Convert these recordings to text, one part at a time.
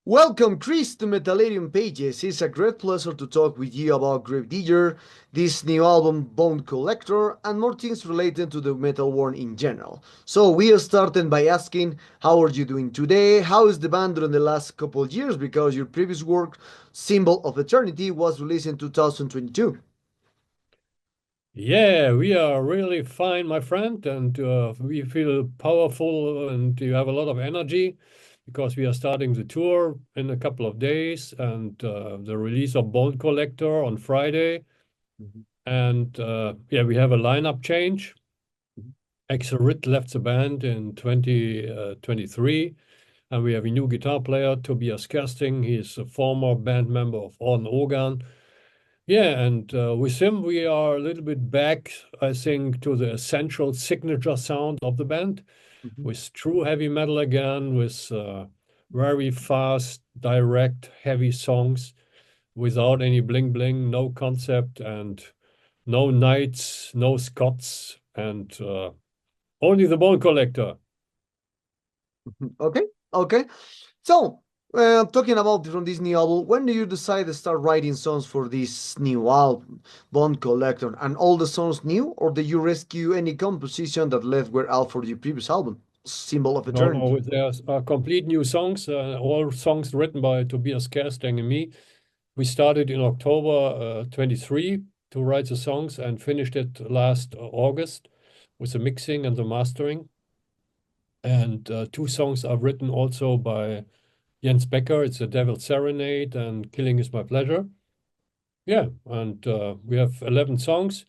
Welcome, Chris, to Metallarium Pages. It's a great pleasure to talk with you about Gravedigger, this new album, Bone Collector, and more things related to the metal world in general. So we are starting by asking, how are you doing today? How is the band during the last couple of years? Because your previous work, Symbol of Eternity, was released in 2022. Yeah, we are really fine, my friend, and we feel powerful and you have a lot of energy because we are starting the tour in a couple of days and the release of Bone Collector on Friday. Mhm. And yeah, we have a lineup change. Axel Ritt left the band in 2023, and we have a new guitar player, Tobias Kersting. He's a former band member of Orden Organ. Yeah, and with him, we are a little bit back, I think, to the essential signature sound of the band, Mhm. with true heavy metal again, with very fast, direct, heavy songs without any bling bling, no concept, and no knights, no Scots, and only the Bone Collector. Okay, okay. So, talking about from this new album, when do you decide to start writing songs for this new album, Bond Collector? And all the songs new, or did you rescue any composition that left were out for your previous album, Symbol of No, Eternity? no, there's complete new songs, all songs written by Tobias Kersting and me. We started in October 23 to write the songs and finished it last August with the mixing and the mastering. And two songs are written also by Jens Becker. It's The Devil's Serenade and Killing Is My Pleasure. Yeah, and we have 11 songs.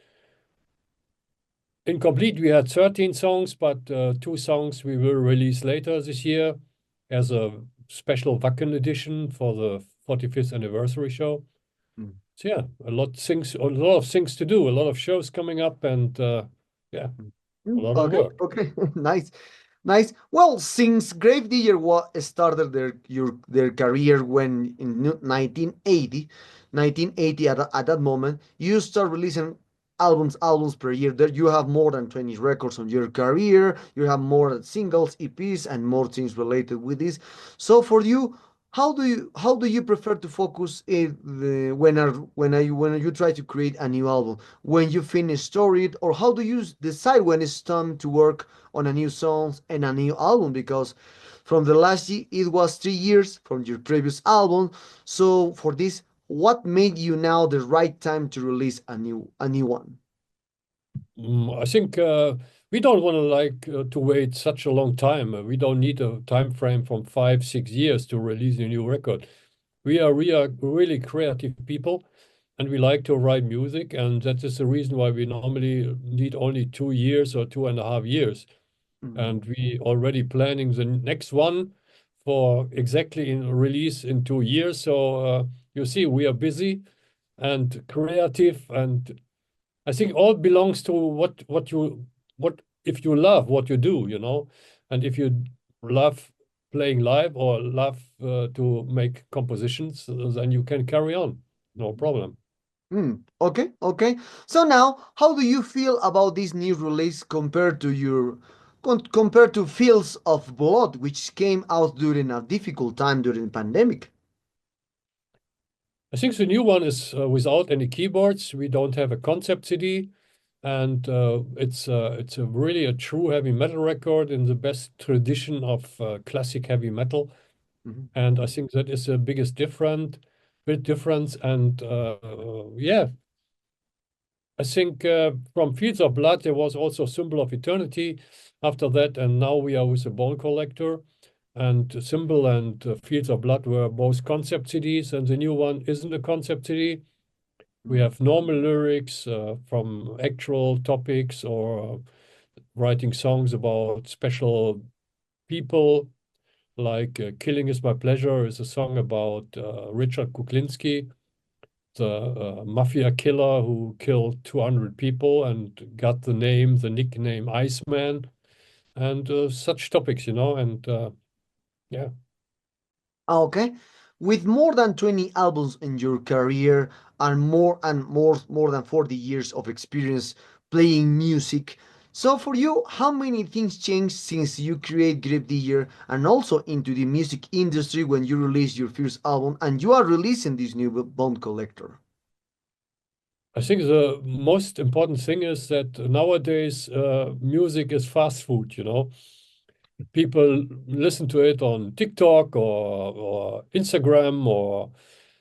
Incomplete, we had 13 songs, but two songs we will release later this year as a special Wacken edition for the 45th anniversary show. Mm. So yeah, a lot of things to do, a lot of shows coming up, and yeah, a lot of Okay, work. okay, nice, nice. Well, since Gravedigger started their career when in 1980, at that moment, you start releasing albums per year. There you have more than 20 records on your career. You have more singles, EPs, and more things related with this. So for you, how do you prefer to focus when you try to create a new album? When you finish story, or how do you decide when it's time to work on a new song and a new album? Because from the last year it was 3 years from your previous album. So for this, what made you now the right time to release a new one? I think we don't want to to wait such a long time. We don't need a time frame from 5, 6 years to release a new record. We are really creative people, and we like to write music, and that is the reason why we normally need only 2 years or 2.5 years. Mm. And we already planning the next one for exactly in release in 2 years. So you see, we are busy and creative, and I think all belongs to what if you love what you do, and if you love playing live or love to make compositions, then you can carry on, no problem. Okay, okay. So now, how do you feel about this new release compared to Fields of Blood, which came out during a difficult time during the pandemic? I think the new one is without any keyboards. We don't have a concept CD, and it's a really a true heavy metal record in the best tradition of classic heavy metal. Mhm. And I think that is the big difference. And yeah, I think from Fields of Blood there was also Symbol of Eternity after that, and now we are with the Bone Collector. And Symbol and Fields of Blood were both concept CDs, and the new one isn't a concept CD. We Mm. have normal lyrics from actual topics or writing songs about special people. Like Killing Is My Pleasure is a song about Richard Kuklinski, the mafia killer who killed 200 people and got the nickname Iceman, and such topics, and yeah. Okay. With more than 20 albums in your career and more than 40 years of experience playing music, So for you, how many things changed since you create Grip Digger and also into the music industry when you released your first album and you are releasing this new Bone Collector? I think the most important thing is that nowadays music is fast food, you know. People listen to it on TikTok or Instagram or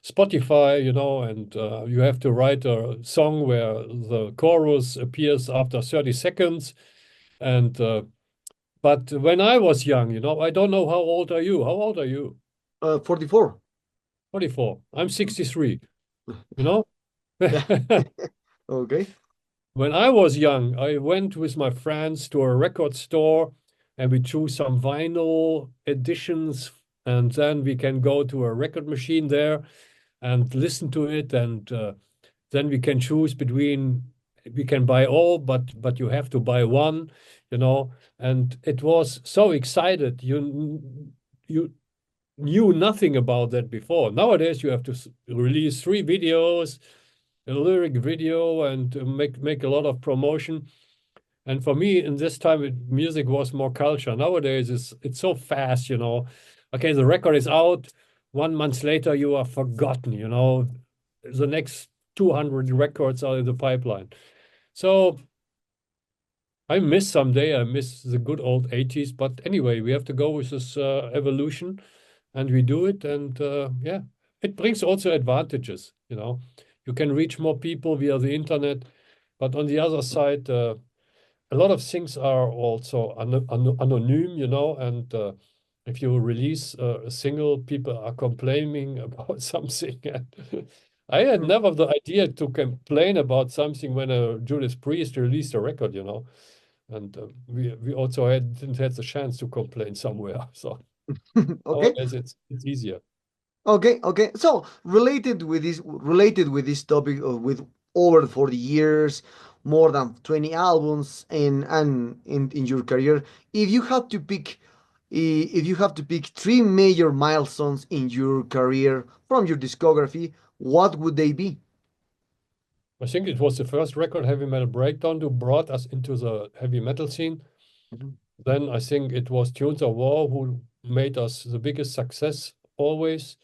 Spotify, you know, and you have to write a song where the chorus appears after 30 seconds. And but when I was young, you know, I don't know how old are you? How old are you? 44. 44. I'm 63, you know? Yeah. Okay. When I was young, I went with my friends to a record store and we chose some vinyl editions. And then we can go to a record machine there and listen to it. And then we can choose between, we can buy all, but you have to buy one, you know. And it was so excited. You knew nothing about that before. Nowadays, you have to release 3 videos, a lyric video, and make a lot of promotion. And for me, in this time, music was more culture. Nowadays, it's so fast, you know. Okay, the record is out. 1 month later, you are forgotten, you know. The next 200 records are in the pipeline. So I miss someday, I miss the good old 80s. But anyway, we have to go with this evolution and we do it. And yeah, it brings also advantages, you know. You can reach more people via the internet. But on the other side, a lot of things are also anonym, you know, and if you release a single, people are complaining about something. And I had Mm. never the idea to complain about something when a Judas Priest released a record, you know, and we also didn't have the chance to complain somewhere. So Okay. nowadays it's easier. Okay, okay. So related with this topic of with over 40 years, more than 20 albums and in your career, if you had to pick if you have to pick three major milestones in your career from your discography, what would they be? I think it was the first record, Heavy Metal Breakdown, who brought us into the heavy metal scene. Mhm. Then I think it was Tunes of War who made us the biggest success always.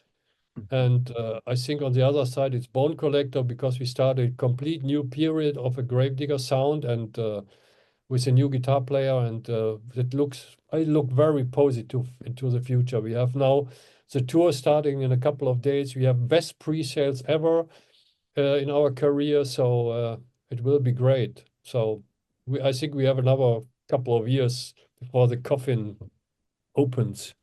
And I think on the other side, it's Bone Collector because we started a complete new period of a Gravedigger sound and with a new guitar player. And I look very positive into the future. We have now the tour starting in a couple of days. We have best pre-sales ever in our career. So it will be great. So I think we have another couple of years before the coffin opens.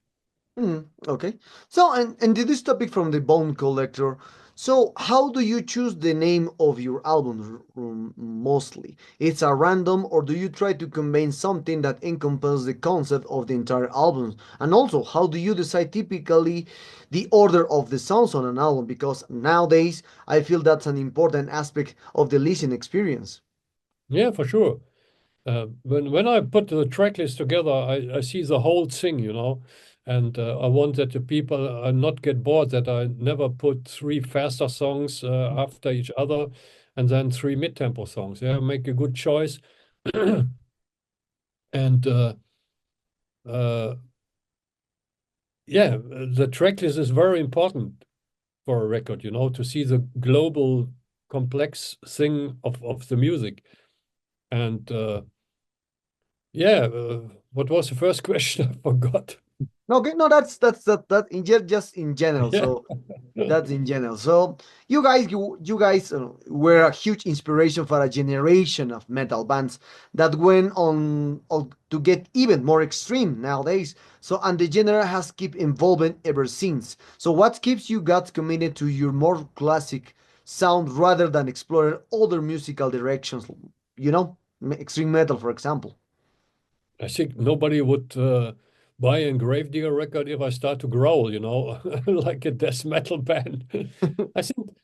Okay. So, and this topic from the Bone Collector. So, how do you choose the name of your album mostly? It's a random, or do you try to combine something that encompasses the concept of the entire album? And also, how do you decide typically the order of the songs on an album? Because nowadays, I feel that's an important aspect of the listening experience. Yeah, for sure. When I put the track list together, I see the whole thing, you know, and I want that the people not get bored. That I never put 3 faster songs after each other, and then 3 mid-tempo songs. Yeah, make a good choice, and uh, yeah, the track list is very important for a record, you know, to see the global complex thing of the music. And yeah, what was the first question? I forgot. Okay, no, that in just in general. Yeah. So that's in general. So you guys were a huge inspiration for a generation of metal bands that went on to get even more extreme nowadays. So and the genre has kept evolving ever since. So what keeps you guys committed to your more classic sound rather than exploring other musical directions? You know, extreme metal, for example. I think nobody would buy a Gravedigger record if I start to growl, you know, like a death metal band. I think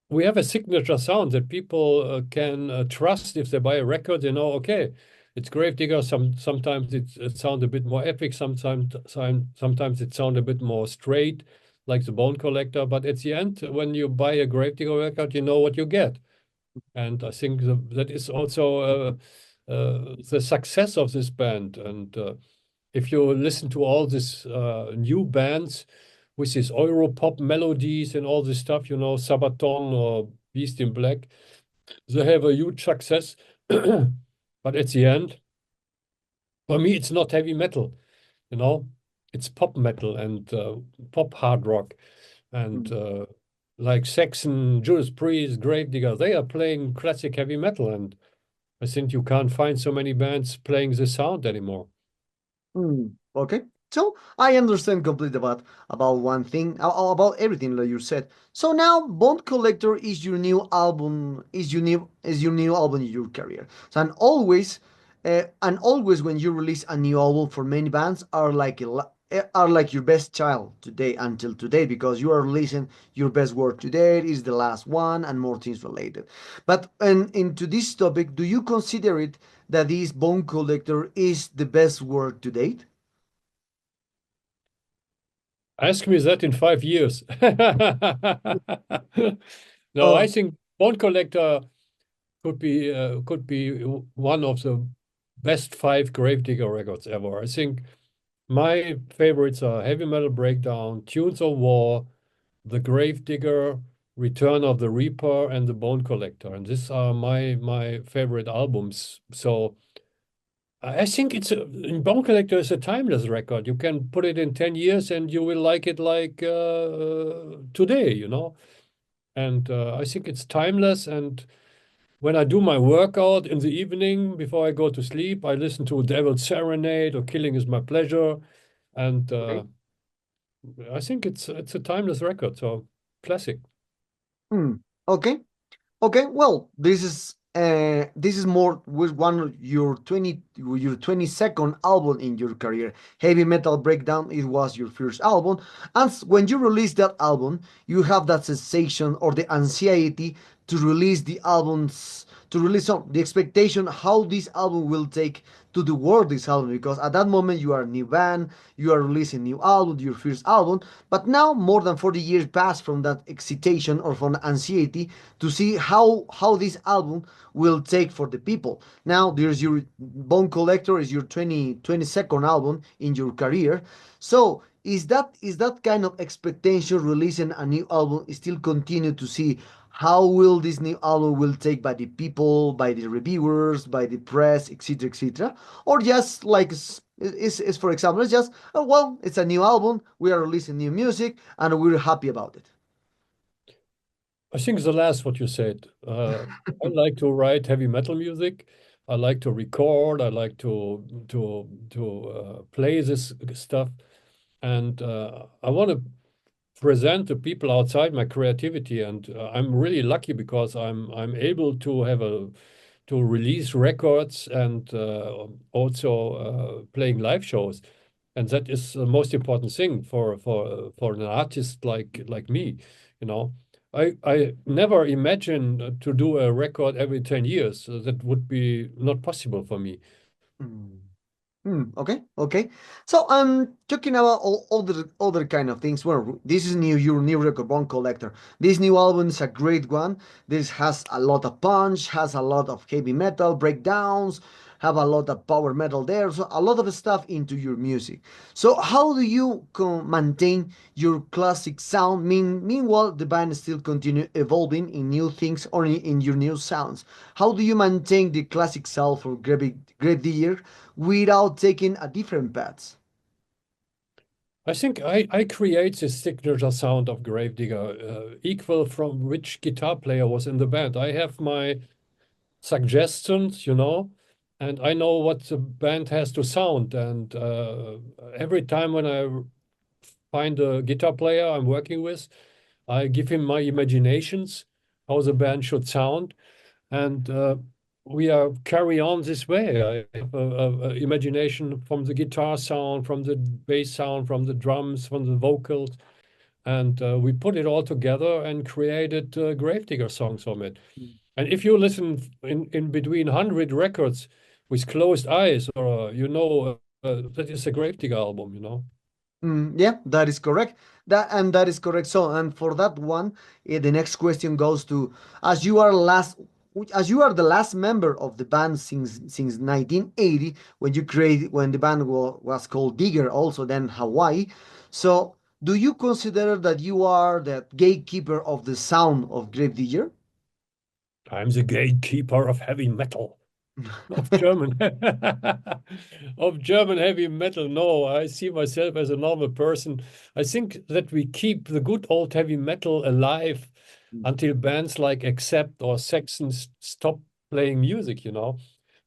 we have a signature sound that people can trust if they buy a record, you know, okay, it's Gravedigger. Sometimes it sounds a bit more epic, sometimes it sounds a bit more straight, like the Bone Collector. But at the end, when you buy a Gravedigger record, you know what you get. And I think that is also the success of this band. And if you listen to all these new bands with these Europop melodies and all this stuff, you know, Sabaton or Beast in Black, they have a huge success. But at the end, for me, it's not heavy metal, you know, it's pop metal and pop hard rock. And Mm. like Saxon, Judas Priest, Gravedigger, they are playing classic heavy metal. And I think you can't find so many bands playing this sound anymore. Okay. So I understand completely about one thing, about everything that you said. So now Bond Collector is your new album, is your new album in your career. So and always when you release a new album for many bands are like your best child today until today because you are releasing your best work today is the last one and more things related. But and into this topic, do you consider it that this Bone Collector is the best work to date? Ask me that in 5 years. No, I Oh, think Bone Collector could be one of the best five Gravedigger records ever. I think my favorites are Heavy Metal Breakdown, Tunes of War, The Gravedigger, Return of the Reaper, and The Bone Collector. And these are my favorite albums. So I think Bone Collector is a timeless record. You can put it in 10 years and you will like it like today, you know. And I think it's timeless. And when I do my workout in the evening before I go to sleep, I listen to Devil's Serenade or Killing is My Pleasure. And okay. I think it's a timeless record. So classic. Hmm. Okay. Okay, well, this is more with one of your 22nd album in your career. Heavy Metal Breakdown, it was your first album. And when you release that album, you have that sensation or the anxiety to release the albums, to release the expectation how this album will take to the world this album because at that moment you are a new band, you are releasing new album, your first album, but now more than 40 years pass from that excitation or from anxiety to see how this album will take for the people. Now there's your Bone Collector is your 22nd album in your career. So is that kind of expectation releasing a new album still continue to see how will this new album will take by the people, by the reviewers, by the press, etc., etc., or just like is for example, it's just oh, well, it's a new album, we are releasing new music, and we're happy about it. I think the last what you said. I like to write heavy metal music. I like to record. I like to play this stuff, and I want to present to people outside my creativity. And I'm really lucky because I'm able to have a to release records and also playing live shows. And that is the most important thing for an artist like me, you know. I never imagined to do a record every 10 years. That would be not possible for me. Mm. Okay, okay. So I'm talking about all other kind of things. Well, this is your new record, Bone Collector. This new album is a great one. This has a lot of punch, has a lot of heavy metal breakdowns, have a lot of power metal there. So a lot of stuff into your music. So how do you maintain your classic sound? Meanwhile, the band still continue evolving in new things or in your new sounds. How do you maintain the classic sound for Grave Digger without taking a different path? I think I create this signature sound of Gravedigger, equal from which guitar player was in the band. I have my suggestions, you know, and I know what the band has to sound. And every time when I find a guitar player I'm working with, I give him my imaginations, how the band should sound, and we are carry on this way. I have a imagination from the guitar sound, from the bass sound, from the drums, from the vocals, and we put it all together and created Gravedigger songs from it. And if you listen in between 100 records with closed eyes, or that is a Gravedigger album, you know. Yeah, that is correct. That is correct. So, and for that one, the next question goes to, as you are last. as you are the last member of the band since 1980, when the band was called Digger, also then Hawaii. So, do you consider that you are the gatekeeper of the sound of Grave Digger? I'm the gatekeeper of heavy metal. Of German of German heavy metal. No, I see myself as a normal person. I think that we keep the good old heavy metal alive until bands like Accept or Saxon stop playing music, you know.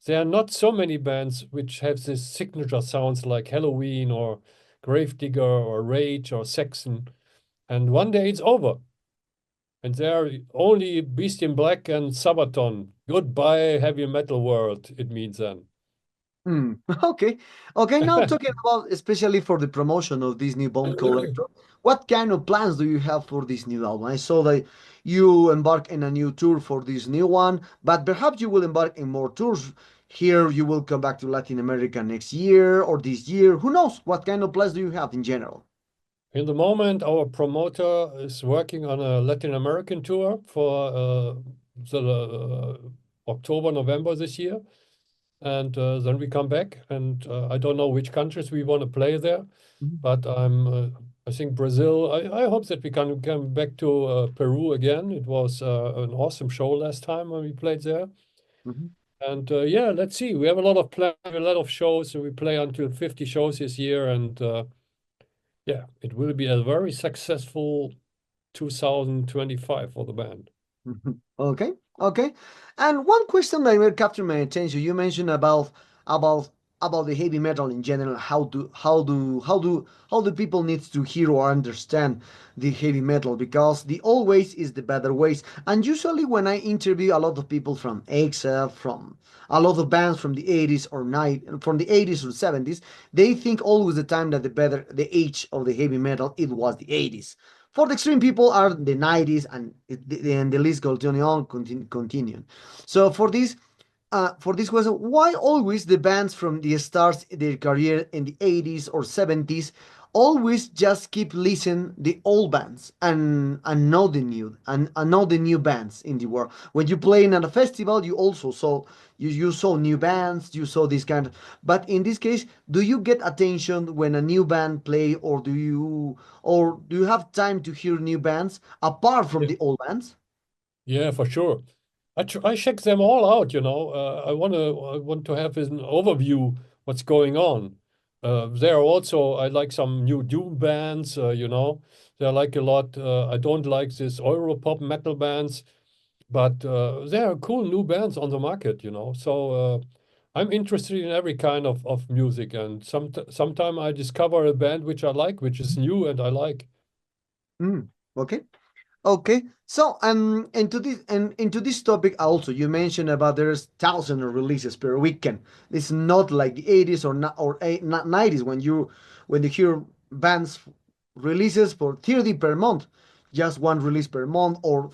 There are not so many bands which have this signature sounds like Halloween or Gravedigger or Rage or Saxon. And one day it's over. And there are only Beast in Black and Sabaton. Goodbye, heavy metal world, it means then. Hmm. Okay. Okay. Now talking about especially for the promotion of this new Bone Collector, what kind of plans do you have for this new album? I saw that you embark in a new tour for this new one, but perhaps you will embark in more tours. Here, you will come back to Latin America next year or this year. Who knows? What kind of plans do you have in general? In the moment, our promoter is working on a Latin American tour for the October, November this year. And then we come back, and I don't know which countries we want to play there, Mhm, but I think Brazil. I hope that we can come back to Peru again. It was an awesome show last time when we played there. mhm. And yeah, let's see. We have a lot of plan, a lot of shows, and we play until 50 shows this year. And yeah, it will be a very successful 2025 for the band. Mhm. Okay, okay. And one question that will capture my attention, you mentioned about about the heavy metal in general. How do people need to hear or understand the heavy metal? Because the old ways is the better ways. And usually when I interview a lot of people from EXA, from a lot of bands from the 80s or from the 80s or 70s, they think always the time that the age of the heavy metal, it was the 80s. For the extreme people are the 90s, and the list goes on, continue. So for this question, why always the bands from the starts their career in the 80s or 70s always just keep listening the old bands and know the new and know the new bands in the world? When you play in at a festival, you also saw you saw new bands, you saw this kind of. But in this case, do you get attention when a new band play, or do you have time to hear new bands apart from Yeah, the old bands? yeah, for sure. I check them all out, you know. I want to have an overview what's going on. There are also I like some new doom bands, you know. There are like a lot. I don't like this Europop metal bands, but there are cool new bands on the market, you know. So I'm interested in every kind of music, and sometime I discover a band which I like, which is new and I like. Mm, okay. Okay, so into this topic also, you mentioned about there's thousands of releases per weekend. It's not like the 80s or 90s when you hear bands releases for 30 per month, just one release per month, or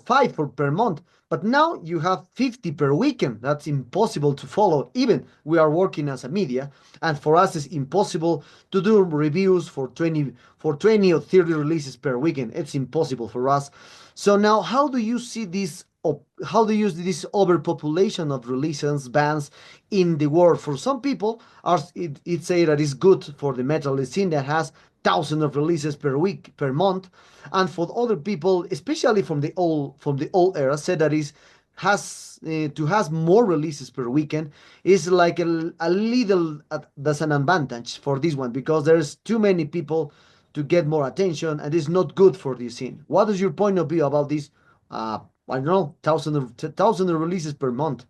five per month. But now you have 50 per weekend. That's impossible to follow. Even we are working as a media, and for us it's impossible to do reviews for 20 or 30 releases per weekend. It's impossible for us. So now, how do you see this? How do you see this overpopulation of releases bands in the world? For some people, it say that it's good for the metal scene that has thousands of releases per week per month, and for other people, especially from the old era, said that is has to has more releases per weekend is like a little that's an advantage for this one because there's too many people to get more attention and it's not good for this scene. What is your point of view about this? I don't know, thousand of releases per month.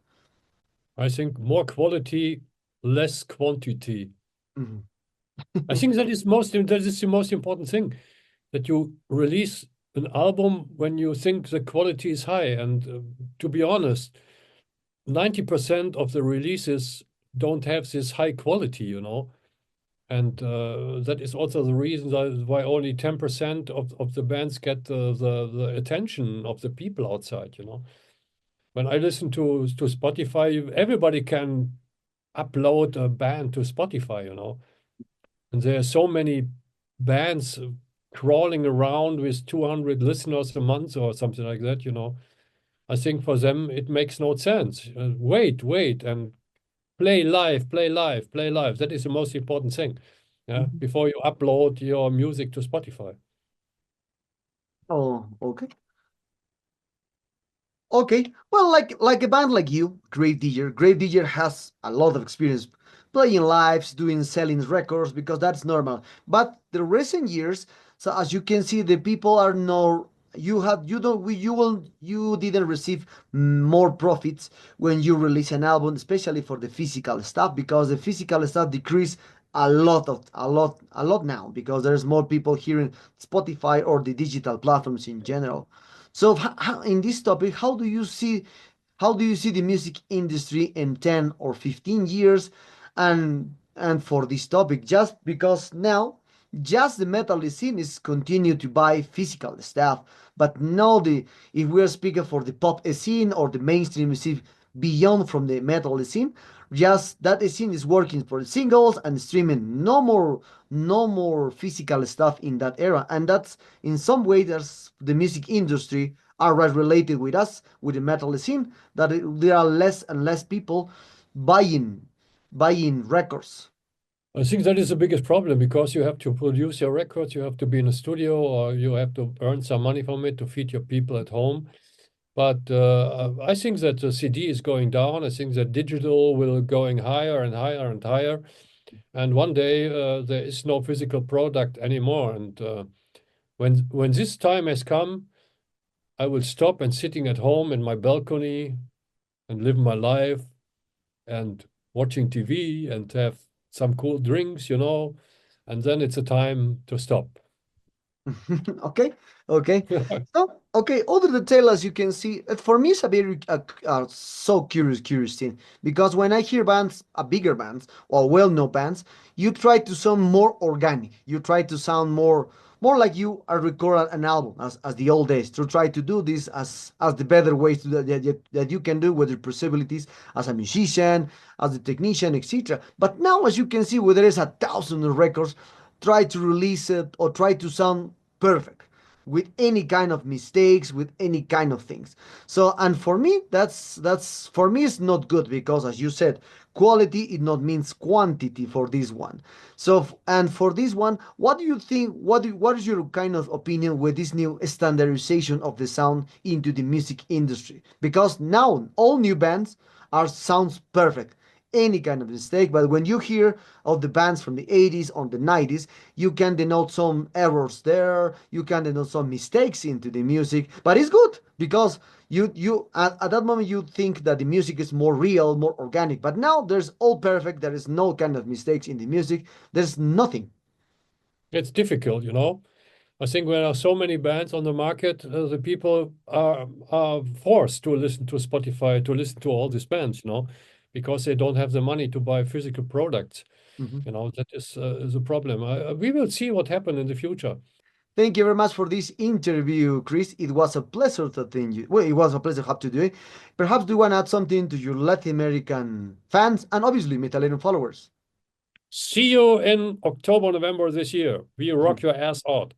I think more quality, less quantity. Mhm. I think that is the most important thing, that you release an album when you think the quality is high. And to be honest, 90% of the releases don't have this high quality, you know. And that is also the reason why only 10% of the bands get the attention of the people outside, you know. When I listen to Spotify, everybody can upload a band to Spotify, you know. And there are so many bands crawling around with 200 listeners a month or something like that, you know. I think for them it makes no sense. Wait, and play live, play live, play live. That is the most important thing. Yeah, Mhm. before you upload your music to Spotify. Oh, okay. Okay, well, like a band like you, Grave Digger has a lot of experience playing lives, doing selling records because that's normal. But the recent years, so as you can see, the people are no. You have you don't we, you will you didn't receive more profits when you release an album, especially for the physical stuff because the physical stuff decreased a lot now because there's more people hearing Spotify or the digital platforms in general. So in this topic, how do you see the music industry in 10 or 15 years? And for this topic, just because now just the metal scene is continue to buy physical stuff, but now the if we're speaking for the pop scene or the mainstream scene beyond from the metal scene, just that scene is working for singles and streaming. No more physical stuff in that era, and that's in some way there's the music industry are right related with us with the metal scene that there are less and less people buying records. I think that is the biggest problem because you have to produce your records, you have to be in a studio, or you have to earn some money from it to feed your people at home. But I think that the CD is going down. I think that digital will going higher and higher and higher. And one day there is no physical product anymore. And when this time has come, I will stop and sitting at home in my balcony and live my life and watching TV and have some cool drinks, and then it's a time to stop. Okay, okay. So, okay, other detail as you can see, for me it's a very so curious thing because when I hear bands, bigger bands or well-known bands, you try to sound more organic. You try to sound more like you are recording an album as the old days to try to do this as the better ways to that you can do with your possibilities as a musician, as a technician, etc. But now as you can see, where there is a thousand records try to release it or try to sound perfect with any kind of mistakes with any kind of things. So and for me that's for me it's not good because as you said quality it not means quantity for this one. So and for this one what do you think what is your kind of opinion with this new standardization of the sound into the music industry because now all new bands are sounds perfect any kind of mistake. But when you hear of the bands from the 80s or the 90s, you can denote some errors there. You can denote some mistakes into the music. But it's good because you at that moment you think that the music is more real, more organic. But now there's all perfect. There is no kind of mistakes in the music. There's nothing. It's difficult. I think when there are so many bands on the market, the people are forced to listen to Spotify, to listen to all these bands, because they don't have the money to buy physical products. Mhm. That is a problem. We will see what happens in the future. Thank you very much for this interview, Chris. It was a pleasure to attend you. Well, it was a pleasure to have to do it. Perhaps do you want to add something to your Latin American fans and obviously Metallica followers? See you in October, November this year. We rock your ass out.